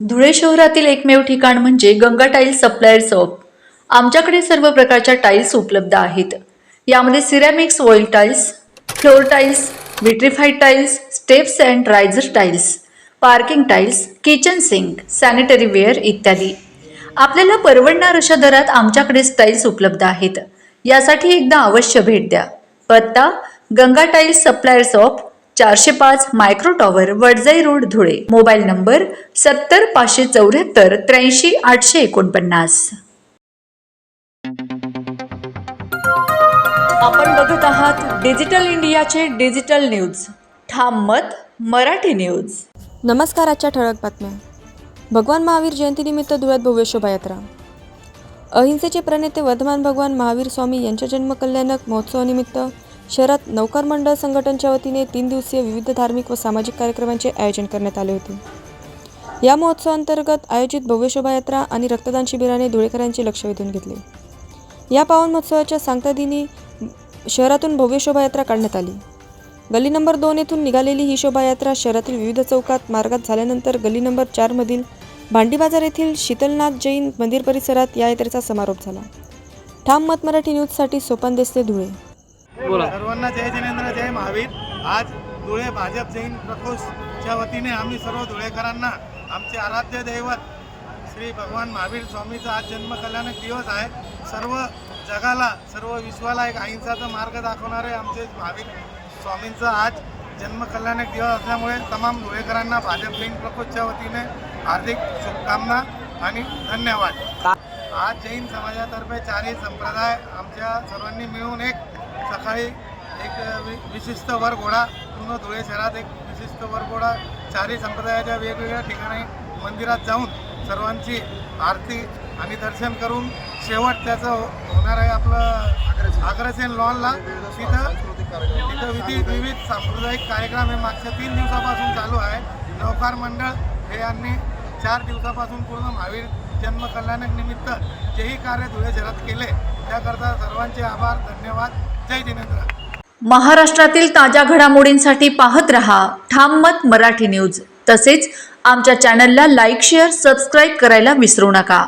धुळे शहरातील एकमेव ठिकाण म्हणजे गंगा टाइल्स सप्लायर शॉप। आमच्याकडे सर्व प्रकारच्या टाइल्स उपलब्ध आहेत। यामध्ये ceramics oil tiles, floor tiles, vitrified tiles, steps and riser tiles, parking tiles, kitchen sink, sanitary ware इत्यादी। आपल्याला परवडणार अशा दरात आमच्याकडे टाइल्स उपलब्ध आहेत। यासाठी एकदा अवश्य भेट द्या। पत्ता Ganga tiles supplier shop, 405 micro tower, Wadjai road, Dhule. Mobile number 70 574 83 849। आपण बघत आहात डिजिटल इंडियाचे डिजिटल न्यूज। ठाम मत मराठी न्यूज। नमस्कार। आजच्या ठळक बातम्या। भगवान महावीर जयंतीनिमित्त धुळ्यात भव्य शोभायात्रा। अहिंसेचे प्रणेते वर्धमान भगवान महावीर स्वामी यांच्या जन्मकल्याणक महोत्सवानिमित्त शहरात नौकार मंडळ संघटनेच्या वतीने 3 दिवसीय विविध धार्मिक व सामाजिक कार्यक्रमांचे आयोजन करण्यात आले होते। या महोत्सवाअंतर्गत आयोजित भव्य शोभायात्रा आणि रक्तदान शिबिराने धुळेकरांचे लक्ष वेधून घेतले। या पावन महोत्सवाच्या सांगता दिनी शहरातून भव्य शोभायात्रा काढण्यात आली। गल्ली नंबर 2 येथून निघालेली ही शोभायात्रा शहरातील विविध चौकात मार्गात झाल्यानंतर गल्ली नंबर 4 मधील भांडी बाजार येथील शीतलनाथ जैन मंदिर परिसरात या यात्रेचा समारोप झाला। ठाम मत मराठी न्यूज साठी सोपान देसले, धुळे। सर्वांना जय जिनेंद्र, जय महावीर। आज धुळे भाजप जैन प्रकोष्ठच्या वतीने आम्ही सर्व धुळेकरांना आमचे आराध्य दैवत श्री भगवान महावीर स्वामीचा आज जन्मकल्याणक दिवस आहे। सर्व जगाला, सर्व विश्वाला एक अहिंसाचा मार्ग दाखवणारे आमचे महावीर स्वामींचा आज जन्मकल्याणक दिवस असल्यामुळे तमाम धुळेकरांना भाजप जैन प्रकोष्ठच्या वतीने हार्दिक शुभकामना आणि धन्यवाद। आज जैन समाजातर्फे 4ही संप्रदाय आमच्या सर्वांनी मिळून एक सकाळी एक विशिष्ट वरघोडा, पूर्ण धुळे शहरात एक विशिष्ट वरघोडा 4ही संप्रदायाच्या वेगवेगळ्या ठिकाणी मंदिरात जाऊन सर्वांची आरती आणि दर्शन करून शेवट त्याचं होणार आहे आपलं अग्रसेन लॉनला। तिथं विविध सांस्कृतिक कार्यक्रम हे मागच्या 3 दिवसापासून चालू आहे। नौकार मंडळ हे यांनी 4 दिवसापासून पूर्ण महावीर जन्मकल्याणक निमित्त जेही कार्य धुळे शहरात केले त्याकरता सर्वांचे आभार, धन्यवाद। जय जिनेंद्र। महाराष्ट्रातील ताज्या घडामोडींसाठी पाहत रहा ठाम मत मराठी न्यूज। तसेच आमच्या चॅनलला लाईक, शेअर, सबस्क्राईब करायला विसरू नका।